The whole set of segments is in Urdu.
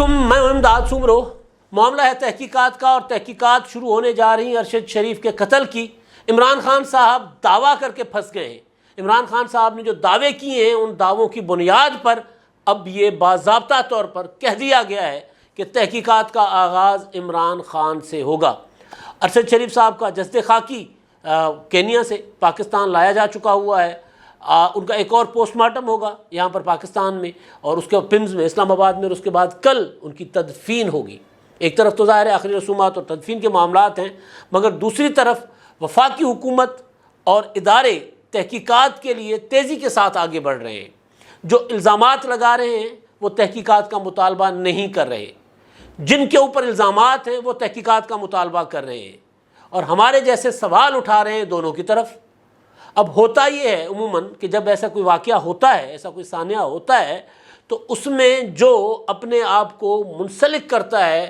علیکم، میں امداد سومرو۔ معاملہ ہے تحقیقات کا، اور تحقیقات شروع ہونے جا رہی ہیں ارشد شریف کے قتل کی۔ عمران خان صاحب دعویٰ کر کے پھنس گئے ہیں۔ عمران خان صاحب نے جو دعوے کیے ہیں ان دعووں کی بنیاد پر اب یہ باضابطہ طور پر کہہ دیا گیا ہے کہ تحقیقات کا آغاز عمران خان سے ہوگا۔ ارشد شریف صاحب کا جسد خاکی کینیا سے پاکستان لایا جا چکا ہوا ہے۔ ان کا ایک اور پوسٹ مارٹم ہوگا یہاں پر پاکستان میں، اور اس کے پمز میں اسلام آباد میں، اور اس کے بعد کل ان کی تدفین ہوگی۔ ایک طرف تو ظاہر ہے آخری رسومات اور تدفین کے معاملات ہیں، مگر دوسری طرف وفاقی حکومت اور ادارے تحقیقات کے لیے تیزی کے ساتھ آگے بڑھ رہے ہیں۔ جو الزامات لگا رہے ہیں وہ تحقیقات کا مطالبہ نہیں کر رہے، جن کے اوپر الزامات ہیں وہ تحقیقات کا مطالبہ کر رہے ہیں، اور ہمارے جیسے سوال اٹھا رہے ہیں دونوں کی طرف۔ اب ہوتا یہ ہے عموماً کہ جب ایسا کوئی واقعہ ہوتا ہے، ایسا کوئی سانحہ ہوتا ہے، تو اس میں جو اپنے آپ کو منسلک کرتا ہے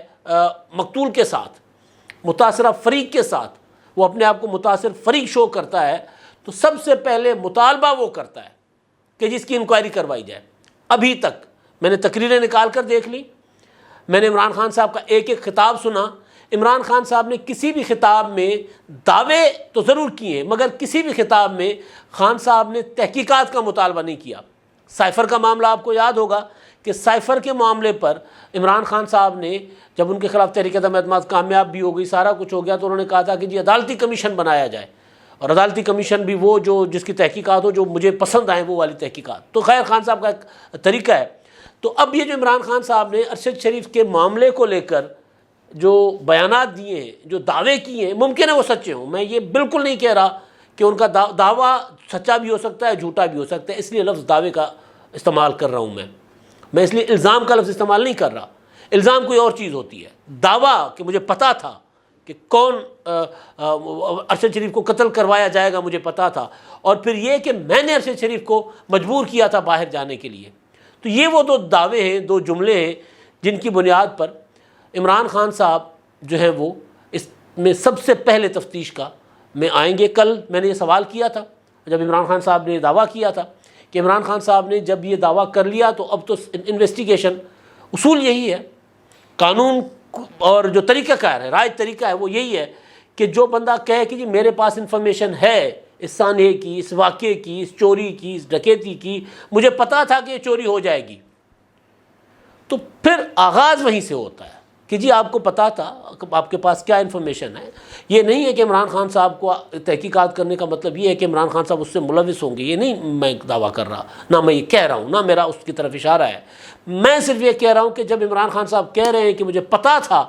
مقتول کے ساتھ، متاثرہ فریق کے ساتھ، وہ اپنے آپ کو متاثر فریق شو کرتا ہے، تو سب سے پہلے مطالبہ وہ کرتا ہے کہ جس کی انکوائری کروائی جائے۔ ابھی تک میں نے تقریریں نکال کر دیکھ لی، میں نے عمران خان صاحب کا ایک ایک خطاب سنا۔ عمران خان صاحب نے کسی بھی خطاب میں دعوے تو ضرور کیے ہیں، مگر کسی بھی خطاب میں خان صاحب نے تحقیقات کا مطالبہ نہیں کیا۔ سائفر کا معاملہ آپ کو یاد ہوگا کہ سائفر کے معاملے پر عمران خان صاحب نے جب ان کے خلاف تحریک عدم اعتماد کامیاب بھی ہو گئی، سارا کچھ ہو گیا، تو انہوں نے کہا تھا کہ جی عدالتی کمیشن بنایا جائے، اور عدالتی کمیشن بھی وہ جو جس کی تحقیقات ہو، جو مجھے پسند آئیں وہ والی تحقیقات۔ تو خیر خان صاحب کا ایک طریقہ ہے۔ تو اب یہ جو عمران خان صاحب نے ارشد شریف کے معاملے کو لے کر جو بیانات دیے ہیں، جو دعوے کیے ہیں، ممکن ہے وہ سچے ہوں، میں یہ بالکل نہیں کہہ رہا کہ ان کا دعویٰ سچا بھی ہو سکتا ہے، جھوٹا بھی ہو سکتا ہے، اس لیے لفظ دعوے کا استعمال کر رہا ہوں میں اس لیے الزام کا لفظ استعمال نہیں کر رہا۔ الزام کوئی اور چیز ہوتی ہے، دعویٰ کہ مجھے پتہ تھا کہ کون ارشد شریف کو قتل کروایا جائے گا، مجھے پتہ تھا، اور پھر یہ کہ میں نے ارشد شریف کو مجبور کیا تھا باہر جانے کے لیے۔ تو یہ وہ دو دعوے ہیں، دو جملے ہیں جن کی بنیاد پر عمران خان صاحب جو ہیں وہ اس میں سب سے پہلے تفتیش کا میں آئیں گے۔ کل میں نے یہ سوال کیا تھا جب عمران خان صاحب نے دعویٰ کیا تھا کہ عمران خان صاحب نے جب یہ دعویٰ کر لیا تو اب تو انویسٹیگیشن، اصول یہی ہے، قانون اور جو طریقہ کار ہے، رائج طریقہ ہے، وہ یہی ہے کہ جو بندہ کہے کہ جی میرے پاس انفارمیشن ہے اس سانحے کی، اس واقعے کی، اس چوری کی، اس ڈکیتی کی، مجھے پتا تھا کہ یہ چوری ہو جائے گی، تو پھر آغاز وہیں سے ہوتا ہے کہ جی آپ کو پتا تھا، آپ کے پاس کیا انفارمیشن ہے۔ یہ نہیں ہے کہ عمران خان صاحب کو تحقیقات کرنے کا مطلب یہ ہے کہ عمران خان صاحب اس سے ملوث ہوں گے، یہ نہیں میں دعویٰ کر رہا، نہ میں یہ کہہ رہا ہوں، نہ میرا اس کی طرف اشارہ ہے۔ میں صرف یہ کہہ رہا ہوں کہ جب عمران خان صاحب کہہ رہے ہیں کہ مجھے پتا تھا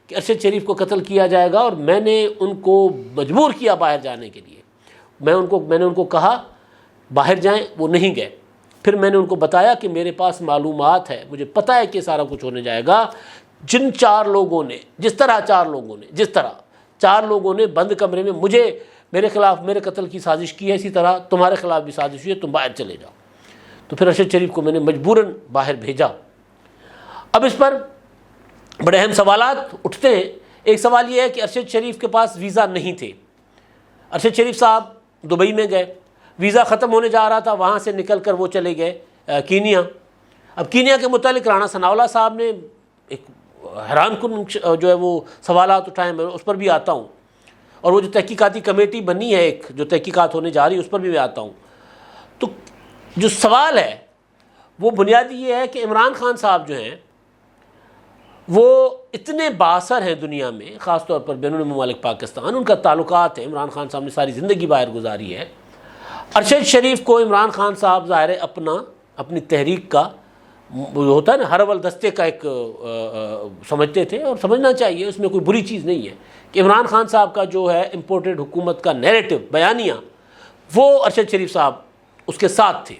کہ ارشد شریف کو قتل کیا جائے گا اور میں نے ان کو مجبور کیا باہر جانے کے لیے، میں نے ان کو کہا باہر جائیں، وہ نہیں گئے، پھر میں نے ان کو بتایا کہ میرے پاس معلومات ہے، مجھے پتہ ہے کہ سارا کچھ ہونے جائے گا۔ جن چار لوگوں نے جس طرح چار لوگوں نے بند کمرے میں میرے خلاف میرے قتل کی سازش کی ہے، اسی طرح تمہارے خلاف بھی سازش ہوئی ہے، تم باہر چلے جاؤ۔ تو پھر ارشد شریف کو میں نے مجبوراً باہر بھیجا۔ اب اس پر بڑے اہم سوالات اٹھتے ہیں۔ ایک سوال یہ ہے کہ ارشد شریف کے پاس ویزا نہیں تھے۔ ارشد شریف صاحب دبئی میں گئے، ویزا ختم ہونے جا رہا تھا، وہاں سے نکل کر وہ چلے گئے کینیا۔ اب کینیا کے متعلق رانا ثناءاللہ صاحب نے ایک حیران کن جو ہے وہ سوالات اٹھائے، میں اس پر بھی آتا ہوں، اور وہ جو تحقیقاتی کمیٹی بنی ہے ایک جو تحقیقات ہونے جا رہی ہے اس پر بھی میں آتا ہوں۔ تو جو سوال ہے وہ بنیادی یہ ہے کہ عمران خان صاحب جو ہیں وہ اتنے بااثر ہیں دنیا میں، خاص طور پر بین الممالک پاکستان، ان کا تعلقات ہے، عمران خان صاحب نے ساری زندگی باہر گزاری ہے۔ ارشد شریف کو عمران خان صاحب ظاہر ہے اپنی تحریک کا ہوتا ہے نا، ہر اول دستے کا ایک سمجھتے تھے، اور سمجھنا چاہیے، اس میں کوئی بری چیز نہیں ہے کہ عمران خان صاحب کا جو ہے امپورٹڈ حکومت کا نیریٹو، بیانیہ، وہ ارشد شریف صاحب اس کے ساتھ تھے۔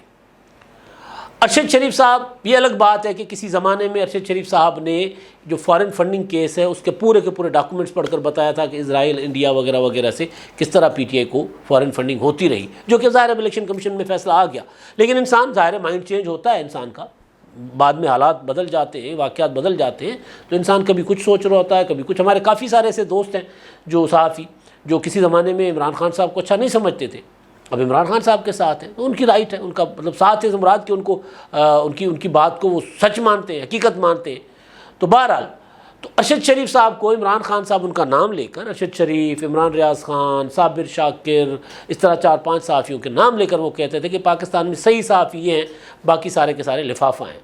ارشد شریف صاحب، یہ الگ بات ہے کہ کسی زمانے میں ارشد شریف صاحب نے جو فارن فنڈنگ کیس ہے اس کے پورے ڈاکومنٹس پڑھ کر بتایا تھا کہ اسرائیل، انڈیا وغیرہ وغیرہ سے کس طرح پی ٹی آئی کو فارن فنڈنگ ہوتی رہی، جو کہ ظاہر ہے الیکشن کمیشن میں فیصلہ آ گیا۔ لیکن انسان ظاہر ہے مائنڈ چینج ہوتا ہے انسان کا، بعد میں حالات بدل جاتے ہیں، واقعات بدل جاتے ہیں، تو انسان کبھی کچھ سوچ رہا ہوتا ہے، کبھی کچھ۔ ہمارے کافی سارے ایسے دوست ہیں جو صحافی جو کسی زمانے میں عمران خان صاحب کو اچھا نہیں سمجھتے تھے، اب عمران خان صاحب کے ساتھ ہیں، تو ان کی رائٹ ہے، ان کا مطلب ساتھ ہے مراد کہ ان کی بات کو وہ سچ مانتے ہیں، حقیقت مانتے ہیں۔ تو بہرحال تو ارشد شریف صاحب کو عمران خان صاحب ان کا نام لے کر، ارشد شریف، عمران ریاض خان، صابر شاکر، اس طرح 4-5 صحافیوں کے نام لے کر وہ کہتے تھے کہ پاکستان میں صحیح صحافی یہ ہیں، باقی سارے کے سارے لفافہ ہیں۔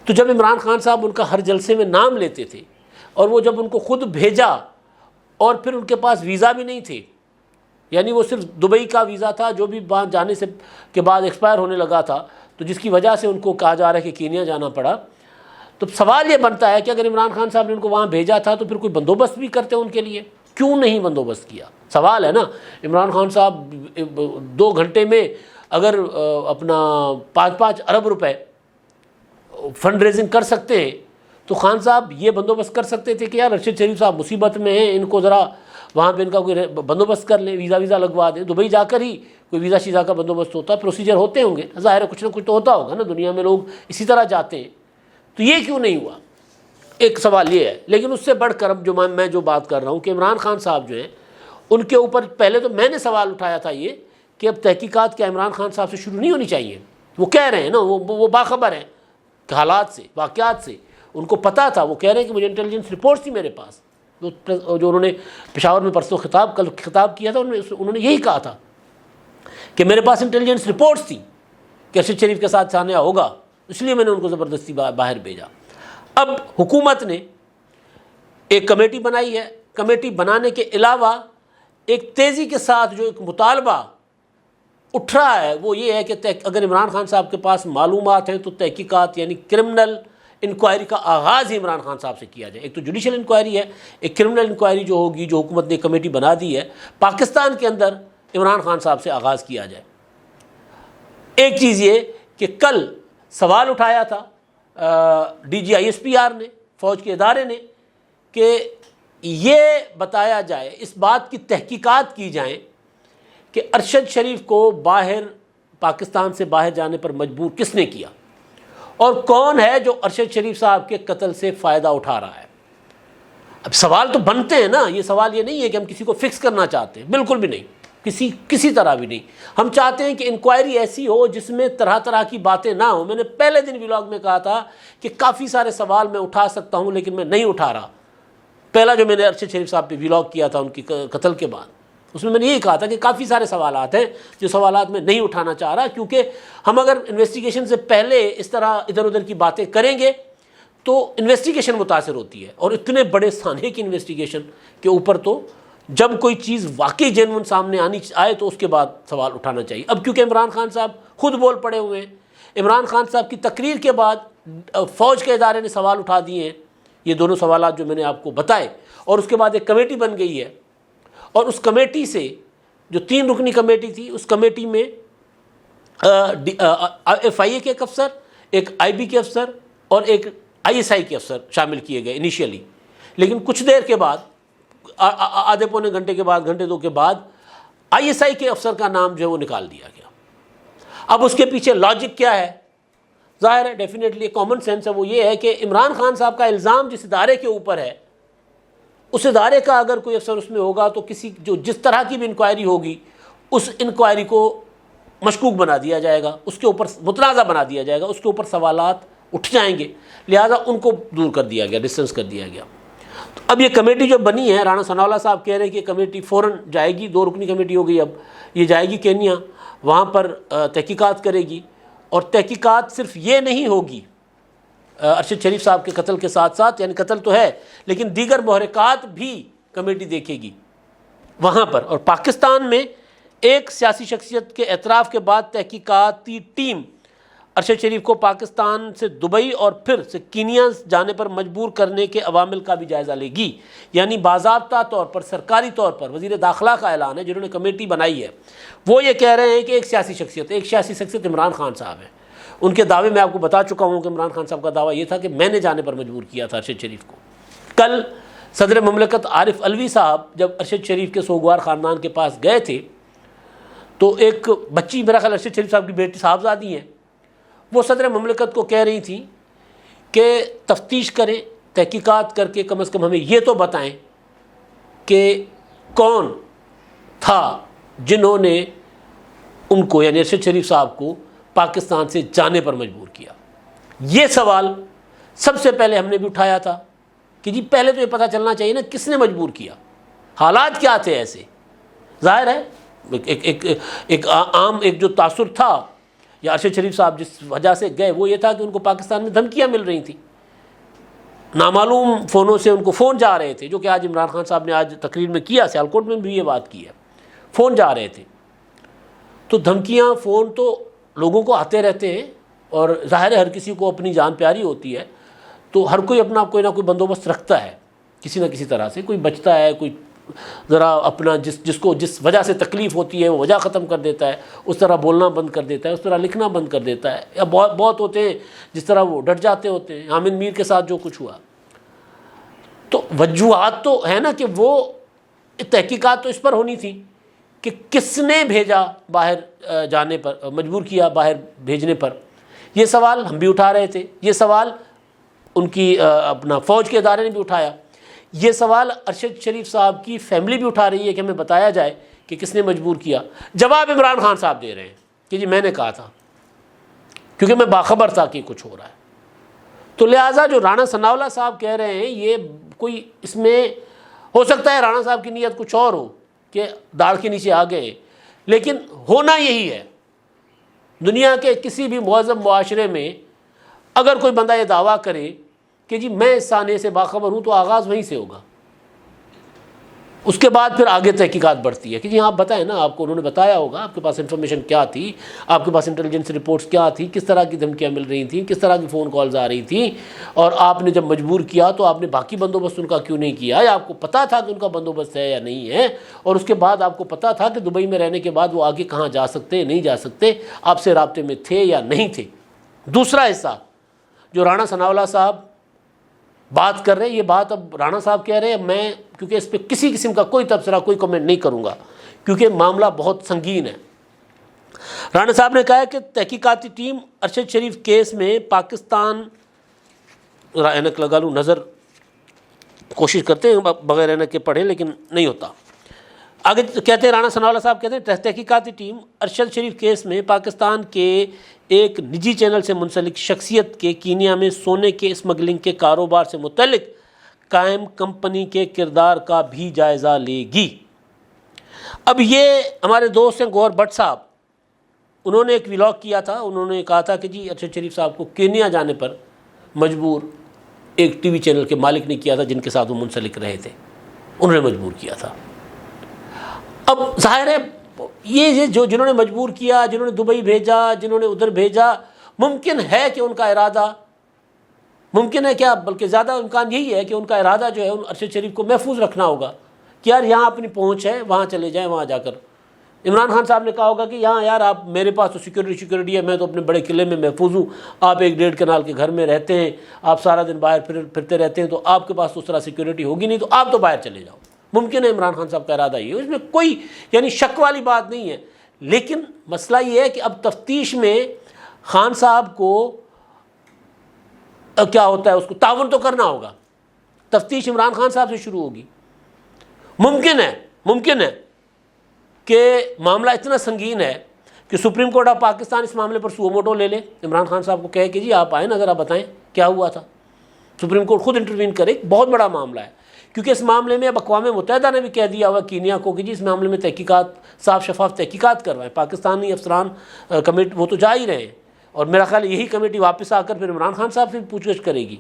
تو جب عمران خان صاحب ان کا ہر جلسے میں نام لیتے تھے اور وہ جب ان کو خود بھیجا اور پھر ان کے پاس ویزا بھی نہیں تھے، یعنی وہ صرف دبئی کا ویزا تھا جو بھی وہاں جانے سے کے بعد ایکسپائر ہونے لگا تھا، تو جس کی وجہ سے ان کو کہا جا رہا ہے کہ کینیا جانا پڑا۔ تو سوال یہ بنتا ہے کہ اگر عمران خان صاحب نے ان کو وہاں بھیجا تھا تو پھر کوئی بندوبست بھی کرتے ان کے لیے، کیوں نہیں بندوبست کیا؟ سوال ہے نا۔ عمران خان صاحب 2 گھنٹے میں اگر اپنا 5-5 ارب روپے فنڈ ریزنگ کر سکتے ہیں تو خان صاحب یہ بندوبست کر سکتے تھے کہ یار ارشد شریف صاحب مصیبت میں ہیں، ان کو ذرا وہاں پہ ان کا کوئی بندوبست کر لیں، ویزا لگوا دیں۔ دبئی جا کر ہی کوئی ویزا شیزا کا بندوبست ہوتا، پروسیجر ہوتے ہوں گے، ظاہر ہے کچھ نہ کچھ تو ہوتا ہوگا نا، دنیا میں لوگ اسی طرح جاتے ہیں، تو یہ کیوں نہیں ہوا؟ ایک سوال یہ ہے۔ لیکن اس سے بڑھ کر اب جو میں جو بات کر رہا ہوں کہ عمران خان صاحب جو ہیں ان کے اوپر پہلے تو میں نے سوال اٹھایا تھا یہ کہ اب تحقیقات کیا عمران خان صاحب سے شروع نہیں ہونی چاہیے؟ وہ کہہ رہے ہیں نا، وہ باخبر ہیں حالات سے، واقعات سے، ان کو پتہ تھا، وہ کہہ رہے ہیں کہ مجھے انٹیلیجنس رپورٹس تھی میرے پاس، جو انہوں نے پشاور میں پرسوں کل خطاب کیا تھا، انہوں نے یہی کہا تھا کہ میرے پاس انٹیلیجنس رپورٹس تھی کہ ارشد شریف کے ساتھ ثانیہ ہوگا، اس لیے میں نے ان کو زبردستی باہر بھیجا۔ اب حکومت نے ایک کمیٹی بنائی ہے، کمیٹی بنانے کے علاوہ ایک تیزی کے ساتھ جو ایک مطالبہ اٹھ رہا ہے وہ یہ ہے کہ اگر عمران خان صاحب کے پاس معلومات ہیں تو تحقیقات یعنی کرمنل انکوائری کا آغاز ہی عمران خان صاحب سے کیا جائے۔ ایک تو جوڈیشل انکوائری ہے، ایک کرمنل انکوائری جو ہوگی، جو حکومت نے کمیٹی بنا دی ہے، پاکستان کے اندر عمران خان صاحب سے آغاز کیا جائے۔ ایک چیز یہ کہ کل سوال اٹھایا تھا DGISPR نے، فوج کے ادارے نے، کہ یہ بتایا جائے، اس بات کی تحقیقات کی جائیں کہ ارشد شریف کو پاکستان سے باہر جانے پر مجبور کس نے کیا، اور کون ہے جو ارشد شریف صاحب کے قتل سے فائدہ اٹھا رہا ہے۔ اب سوال تو بنتے ہیں نا، یہ سوال یہ نہیں ہے کہ ہم کسی کو فکس کرنا چاہتے ہیں، بالکل بھی نہیں، کسی طرح بھی نہیں۔ ہم چاہتے ہیں کہ انکوائری ایسی ہو جس میں طرح طرح کی باتیں نہ ہوں۔ میں نے پہلے دن ولاگ میں کہا تھا کہ کافی سارے سوال میں اٹھا سکتا ہوں لیکن میں نہیں اٹھا رہا۔ پہلا جو میں نے ارشد شریف صاحب پہ ولاگ کیا تھا ان کی قتل کے بعد، اس میں نے یہی کہا تھا کہ کافی سارے سوالات ہیں جو سوالات میں نہیں اٹھانا چاہ رہا، کیونکہ ہم اگر انویسٹیگیشن سے پہلے اس طرح ادھر ادھر کی باتیں کریں گے تو انویسٹیگیشن متاثر ہوتی ہے، اور اتنے بڑے سانحے کی انویسٹیگیشن کے اوپر تو جب کوئی چیز واقعی جینون سامنے آئے تو اس کے بعد سوال اٹھانا چاہیے۔ اب کیونکہ عمران خان صاحب خود بول پڑے ہوئے ہیں، عمران خان صاحب کی تقریر کے بعد فوج کے ادارے نے سوال اٹھا دیے ہیں، یہ دونوں سوالات جو میں نے آپ کو بتائے، اور اس کے بعد ایک کمیٹی بن گئی ہے، اور اس کمیٹی سے جو 3 رکنی کمیٹی تھی، اس کمیٹی میں FIA کے ایک افسر، ایک IB کے افسر اور ایک ISI کے افسر شامل کیے گئے انیشیلی، لیکن کچھ دیر کے بعد، آدھے پونے گھنٹے کے بعد، گھنٹے 2 کے بعد ISI کے افسر کا نام جو ہے وہ نکال دیا گیا۔ اب اس کے پیچھے لاجک کیا ہے؟ ظاہر ہے ڈیفینیٹلی کامن سینس ہے، وہ یہ ہے کہ عمران خان صاحب کا الزام جس ادارے کے اوپر ہے، اس ادارے کا اگر کوئی افسر اس میں ہوگا تو جس طرح کی بھی انکوائری ہوگی اس انکوائری کو مشکوک بنا دیا جائے گا، اس کے اوپر متنازع بنا دیا جائے گا، اس کے اوپر سوالات اٹھ جائیں گے، لہذا ان کو دور کر دیا گیا، ڈسٹنس کر دیا گیا۔ تو اب یہ کمیٹی جو بنی ہے، رانا ثناء اللہ صاحب کہہ رہے ہیں کہ یہ کمیٹی فوراً جائے گی، 2 رکنی کمیٹی ہو گئی، اب یہ جائے گی کینیا، وہاں پر تحقیقات کرے گی، اور تحقیقات صرف یہ نہیں ہوگی ارشد شریف صاحب کے قتل کے ساتھ ساتھ، یعنی قتل تو ہے لیکن دیگر محرکات بھی کمیٹی دیکھے گی وہاں پر۔ اور پاکستان میں ایک سیاسی شخصیت کے اعتراف کے بعد تحقیقاتی ٹیم ارشد شریف کو پاکستان سے دبئی اور پھر سے کینیا جانے پر مجبور کرنے کے عوامل کا بھی جائزہ لے گی، یعنی باضابطہ طور پر سرکاری طور پر وزیر داخلہ کا اعلان ہے، جنہوں نے کمیٹی بنائی ہے، وہ یہ کہہ رہے ہیں کہ ایک سیاسی شخصیت عمران خان صاحب ہیں۔ ان کے دعوے میں آپ کو بتا چکا ہوں کہ عمران خان صاحب کا دعویٰ یہ تھا کہ میں نے جانے پر مجبور کیا تھا ارشد شریف کو۔ کل صدر مملکت عارف علوی صاحب جب ارشد شریف کے سوگوار خاندان کے پاس گئے تھے تو ایک بچی، میرا خیال ارشد شریف صاحب کی بیٹی صاحبزادی ہیں، وہ صدر مملکت کو کہہ رہی تھیں کہ تفتیش کریں، تحقیقات کر کے کم از کم ہمیں یہ تو بتائیں کہ کون تھا جنہوں نے ان کو، یعنی ارشد شریف صاحب کو، پاکستان سے جانے پر مجبور کیا۔ یہ سوال سب سے پہلے ہم نے بھی اٹھایا تھا کہ جی پہلے تو یہ پتہ چلنا چاہیے نا کس نے مجبور کیا، حالات کیا تھے ایسے. ظاہر ہے ایک عام ایک جو تاثر تھا یا ارشد شریف صاحب جس وجہ سے گئے وہ یہ تھا کہ ان کو پاکستان میں دھمکیاں مل رہی تھیں، نامعلوم فونوں سے ان کو فون جا رہے تھے، جو کہ آج عمران خان صاحب نے آج تقریر میں کیا، سیالکوٹ میں بھی یہ بات کی ہے، فون جا رہے تھے. تو دھمکیاں فون تو لوگوں کو آتے رہتے ہیں، اور ظاہر ہے ہر کسی کو اپنی جان پیاری ہوتی ہے، تو ہر کوئی اپنا کوئی نہ کوئی بندوبست رکھتا ہے کسی نہ کسی طرح سے. کوئی بچتا ہے، کوئی ذرا اپنا جس کو جس وجہ سے تکلیف ہوتی ہے وہ وجہ ختم کر دیتا ہے، اس طرح بولنا بند کر دیتا ہے، اس طرح لکھنا بند کر دیتا ہے. یا بہت ہوتے ہیں جس طرح وہ ڈٹ جاتے ہوتے ہیں. حامد میر کے ساتھ جو کچھ ہوا، تو وجوہات تو ہے نا کہ وہ تحقیقات تو اس پر ہونی تھی کہ کس نے بھیجا باہر جانے پر، مجبور کیا باہر بھیجنے پر. یہ سوال ہم بھی اٹھا رہے تھے، یہ سوال ان کی اپنا فوج کے ادارے نے بھی اٹھایا، یہ سوال ارشد شریف صاحب کی فیملی بھی اٹھا رہی ہے کہ ہمیں بتایا جائے کہ کس نے مجبور کیا. جواب عمران خان صاحب دے رہے ہیں کہ جی میں نے کہا تھا، کیونکہ میں باخبر تھا کہ کچھ ہو رہا ہے. تو لہٰذا جو رانا ثناءاللہ صاحب کہہ رہے ہیں، یہ کوئی اس میں ہو سکتا ہے رانا صاحب کی نیت کچھ اور ہو کہ داڑھ کے نیچے آ گئے، لیکن ہونا یہی ہے. دنیا کے کسی بھی مہذب معاشرے میں اگر کوئی بندہ یہ دعویٰ کرے کہ جی میں اس سانے سے باخبر ہوں، تو آغاز وہیں سے ہوگا. اس کے بعد پھر آگے تحقیقات بڑھتی ہے کہ جی آپ بتائیں نا، آپ کو انہوں نے بتایا ہوگا، آپ کے پاس انفارمیشن کیا تھی، آپ کے پاس انٹیلیجنس رپورٹس کیا تھی، کس طرح کی دھمکیاں مل رہی تھیں، کس طرح کی فون کالز آ رہی تھیں، اور آپ نے جب مجبور کیا تو آپ نے باقی بندوبست ان کا کیوں نہیں کیا، یا آپ کو پتہ تھا کہ ان کا بندوبست ہے یا نہیں ہے، اور اس کے بعد آپ کو پتہ تھا کہ دبئی میں رہنے کے بعد وہ آگے کہاں جا سکتے نہیں جا سکتے، آپ سے رابطے میں تھے یا نہیں تھے. دوسرا حصہ جو رانا ثناءاللہ صاحب بات کر رہے ہیں، یہ بات اب رانا صاحب کہہ رہے ہیں، میں کیونکہ اس پہ کسی قسم کا کوئی تبصرہ کوئی کمنٹ نہیں کروں گا کیونکہ معاملہ بہت سنگین ہے. رانا صاحب نے کہا ہے کہ تحقیقاتی ٹیم ارشد شریف کیس میں پاکستان، اینک لگا لوں، نظر کوشش کرتے ہیں بغیر اینک کے پڑھیں لیکن نہیں ہوتا. آگے کہتے ہیں رانا ثناءاللہ صاحب کہتے ہیں تحقیقاتی ٹیم ارشد شریف کیس میں پاکستان کے ایک نجی چینل سے منسلک شخصیت کے کینیا میں سونے کے اسمگلنگ کے کاروبار سے متعلق قائم کمپنی کے کردار کا بھی جائزہ لے گی. اب یہ ہمارے دوست ہیں گوہر بٹ صاحب، انہوں نے ایک ولاگ کیا تھا، انہوں نے کہا تھا کہ جی ارشد شریف صاحب کو کینیا جانے پر مجبور ایک ٹی وی چینل کے مالک نے کیا تھا جن کے ساتھ وہ منسلک رہے تھے، انہوں نے مجبور کیا تھا. اب ظاہر ہے یہ جو جنہوں نے مجبور کیا، جنہوں نے دبئی بھیجا، جنہوں نے ادھر بھیجا، ممکن ہے کہ ان کا ارادہ، ممکن ہے کیا بلکہ زیادہ امکان یہی ہے کہ ان کا ارادہ جو ہے ان ارشد شریف کو محفوظ رکھنا ہوگا کہ یار یہاں اپنی پہنچ ہے، وہاں چلے جائیں، وہاں جا کر. عمران خان صاحب نے کہا ہوگا کہ یہاں یار آپ، میرے پاس تو سیکورٹی ہے، میں تو اپنے بڑے قلعے میں محفوظ ہوں، آپ 1.5 کنال کے گھر میں رہتے ہیں، آپ سارا دن باہر پھرتے رہتے ہیں، تو آپ کے پاس تو اس طرح سیکورٹی ہوگی نہیں، تو آپ تو باہر چلے جاؤ. ممکن ہے عمران خان صاحب کا ارادہ یہ ہے، اس میں کوئی یعنی شک والی بات نہیں ہے. لیکن مسئلہ یہ ہے کہ اب تفتیش میں خان صاحب کو کیا ہوتا ہے، اس کو تعاون تو کرنا ہوگا. تفتیش عمران خان صاحب سے شروع ہوگی. ممکن ہے کہ معاملہ اتنا سنگین ہے کہ سپریم کورٹ آف پاکستان اس معاملے پر سو موٹو لے لے، عمران خان صاحب کو کہے کہ جی آپ آئیں نا، ذرا بتائیں کیا ہوا تھا. سپریم کورٹ خود انٹروین کرے. بہت بڑا معاملہ ہے کیونکہ اس معاملے میں اب اقوام متحدہ نے بھی کہہ دیا ہوا کینیا کو کہ جی اس معاملے میں تحقیقات، صاف شفاف تحقیقات کروائیں. پاکستانی افسران کمیٹی وہ تو جا ہی رہے ہیں، اور میرا خیال یہی کمیٹی واپس آ کر پھر عمران خان صاحب سے پوچھ گچھ کرے گی.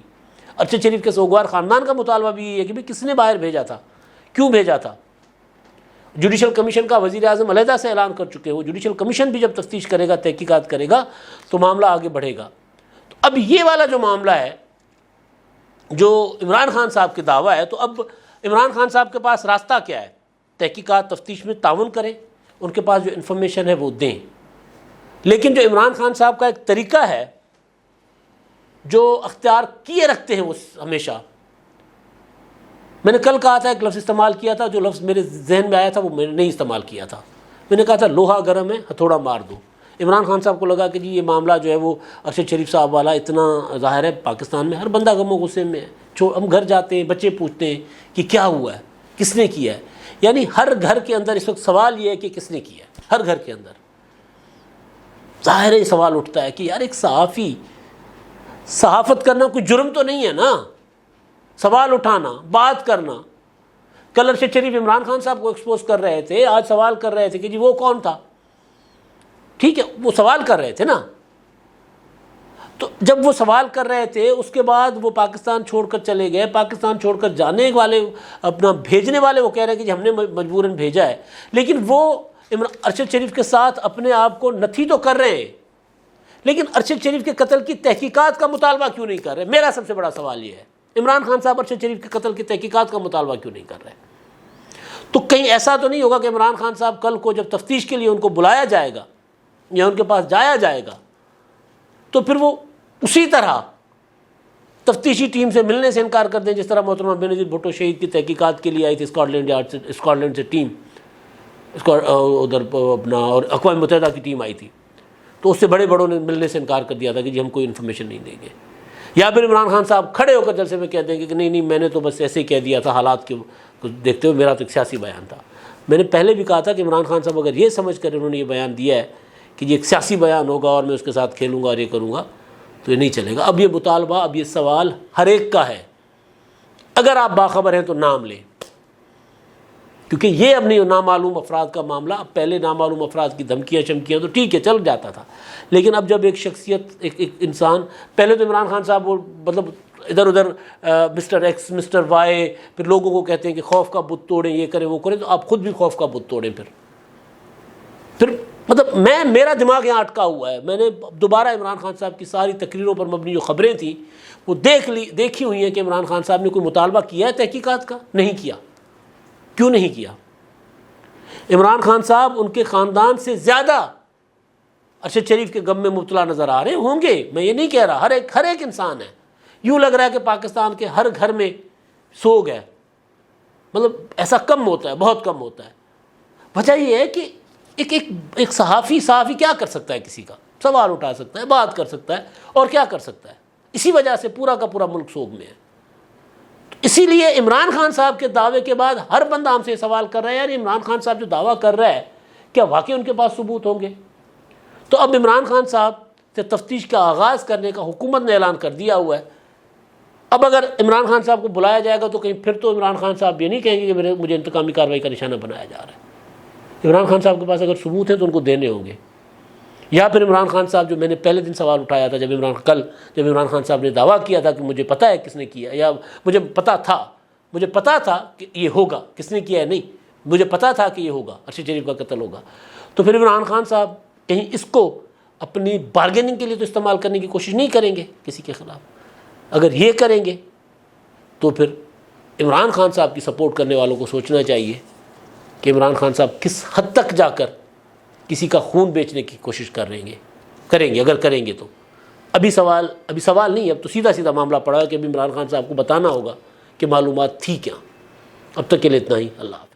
ارشد شریف کے سوگوار خاندان کا مطالبہ بھی یہ ہے کہ بھئی کس نے باہر بھیجا تھا، کیوں بھیجا تھا. جوڈیشل کمیشن کا وزیر اعظم علیحدہ سے اعلان کر چکے ہو، جوڈیشل کمیشن بھی جب تفتیش کرے گا، تحقیقات کرے گا تو معاملہ آگے بڑھے گا. تو اب یہ والا جو معاملہ ہے جو عمران خان صاحب کے دعویٰ ہے، تو اب عمران خان صاحب کے پاس راستہ کیا ہے؟ تحقیقات تفتیش میں تعاون کریں، ان کے پاس جو انفارمیشن ہے وہ دیں. لیکن جو عمران خان صاحب کا ایک طریقہ ہے جو اختیار کیے رکھتے ہیں وہ ہمیشہ، میں نے کل کہا تھا، ایک لفظ استعمال کیا تھا، جو لفظ میرے ذہن میں آیا تھا وہ میں نے نہیں استعمال کیا تھا. میں نے کہا تھا لوہا گرم ہے ہتھوڑا مار دو. عمران خان صاحب کو لگا کہ جی یہ معاملہ جو ہے وہ ارشد شریف صاحب والا اتنا ظاہر ہے، پاکستان میں ہر بندہ غم و غصے میں ہے. ہم گھر جاتے ہیں، بچے پوچھتے ہیں کہ کیا ہوا ہے، کس نے کیا ہے. یعنی ہر گھر کے اندر اس وقت سوال یہ ہے کہ کس نے کیا ہے. ہر گھر کے اندر ظاہر ہے سوال اٹھتا ہے کہ یار ایک صحافی صحافت کرنا کوئی جرم تو نہیں ہے نا، سوال اٹھانا، بات کرنا. کل ارشد شریف عمران خان صاحب کو ایکسپوز کر رہے تھے، آج سوال کر رہے تھے کہ جی وہ کون تھا. ٹھیک ہے، وہ سوال کر رہے تھے نا. تو جب وہ سوال کر رہے تھے اس کے بعد وہ پاکستان چھوڑ کر چلے گئے. پاکستان چھوڑ کر جانے والے، اپنا بھیجنے والے وہ کہہ رہے ہیں کہ جی ہم نے مجبوراً بھیجا ہے، لیکن وہ ارشد شریف کے ساتھ اپنے آپ کو نتھی تو کر رہے ہیں، لیکن ارشد شریف کے قتل کی تحقیقات کا مطالبہ کیوں نہیں کر رہے؟ میرا سب سے بڑا سوال یہ ہے، عمران خان صاحب ارشد شریف کے قتل کی تحقیقات کا مطالبہ کیوں نہیں کر رہے؟ تو کہیں ایسا تو نہیں ہوگا کہ عمران خان صاحب کل کو جب تفتیش کے لیے ان کو بلایا جائے گا یا ان کے پاس جایا جائے گا تو پھر وہ اسی طرح تفتیشی ٹیم سے ملنے سے انکار کر دیں جس طرح محترمہ بینظیر بھٹو شہید کی تحقیقات کے لیے آئی تھی اسکاٹ لینڈ سے ٹیم، ادھر اپنا، اور اقوام متحدہ کی ٹیم آئی تھی، تو اس سے بڑے بڑوں نے ملنے سے انکار کر دیا تھا کہ جی ہم کوئی انفارمیشن نہیں دیں گے. یا پھر عمران خان صاحب کھڑے ہو کر جلسے میں کہہ دیں گے کہ نہیں میں نے تو بس ایسے ہی کہہ دیا تھا حالات کے دیکھتے ہوئے، میرا تو ایک سیاسی بیان تھا. میں نے پہلے بھی کہا تھا کہ عمران خان صاحب اگر یہ سمجھ کر انہوں نے یہ بیان دیا ہے کہ یہ ایک سیاسی بیان ہوگا اور میں اس کے ساتھ کھیلوں گا اور یہ کروں گا تو یہ نہیں چلے گا. اب یہ مطالبہ، اب یہ سوال ہر ایک کا ہے. اگر آپ باخبر ہیں تو نام لیں، کیونکہ یہ اب نہیں نامعلوم افراد کا معاملہ. اب پہلے نامعلوم افراد کی دھمکیاں شمکیاں تو ٹھیک ہے چل جاتا تھا، لیکن اب جب ایک شخصیت، ایک انسان، پہلے تو عمران خان صاحب وہ مطلب ادھر ادھر مسٹر ایکس مسٹر وائی، پھر لوگوں کو کہتے ہیں کہ خوف کا بت توڑیں، یہ کریں وہ کریں، تو آپ خود بھی خوف کا بت توڑیں. پھر مطلب میرا دماغ یہاں اٹکا ہوا ہے. میں نے دوبارہ عمران خان صاحب کی ساری تقریروں پر مبنی جو خبریں تھیں وہ دیکھی ہوئی ہیں کہ عمران خان صاحب نے کوئی مطالبہ کیا ہے تحقیقات کا؟ نہیں کیا. کیوں نہیں کیا؟ عمران خان صاحب ان کے خاندان سے زیادہ ارشد شریف کے غم میں مبتلا نظر آ رہے ہوں گے. میں یہ نہیں کہہ رہا، ہر ایک انسان ہے. یوں لگ رہا ہے کہ پاکستان کے ہر گھر میں سوگ ہے، مطلب ایسا کم ہوتا ہے، بہت کم ہوتا ہے. وجہ یہ ہے کہ ایک صحافی کیا کر سکتا ہے؟ کسی کا سوال اٹھا سکتا ہے، بات کر سکتا ہے، اور کیا کر سکتا ہے؟ اسی وجہ سے پورا کا پورا ملک سوگ میں ہے. اسی لیے عمران خان صاحب کے دعوے کے بعد ہر بندہ ہم سے یہ سوال کر رہا ہے یار عمران خان صاحب جو دعویٰ کر رہا ہے کیا واقعی ان کے پاس ثبوت ہوں گے؟ تو اب عمران خان صاحب سے تفتیش کا آغاز کرنے کا حکومت نے اعلان کر دیا ہوا ہے. اب اگر عمران خان صاحب کو بلایا جائے گا تو کہیں پھر تو عمران خان صاحب یہ نہیں کہیں گے کہ مجھے انتقامی کارروائی کا نشانہ بنایا جا رہا ہے. عمران خان صاحب کے پاس اگر ثبوت ہے تو ان کو دینے ہوں گے. یا پھر عمران خان صاحب، جو میں نے پہلے دن سوال اٹھایا تھا جب عمران خان صاحب نے دعویٰ کیا تھا کہ مجھے پتہ ہے کس نے کیا، یا مجھے پتہ تھا کہ یہ ہوگا، کس نے کیا ہے نہیں، مجھے پتہ تھا کہ یہ ہوگا، ارشد شریف کا قتل ہوگا. تو پھر عمران خان صاحب کہیں اس کو اپنی بارگیننگ کے لیے تو استعمال کرنے کی کوشش نہیں کریں گے کسی کے خلاف. اگر یہ کریں گے تو پھر عمران خان صاحب کی سپورٹ کرنے والوں کو سوچنا چاہیے کہ عمران خان صاحب کس حد تک جا کر کسی کا خون بیچنے کی کوشش کریں گے اگر کریں گے تو. ابھی سوال نہیں، اب تو سیدھا معاملہ پڑا ہے کہ ابھی عمران خان صاحب کو بتانا ہوگا کہ معلومات تھی کیا. اب تک کے لیے اتنا ہی. اللہ حافظ.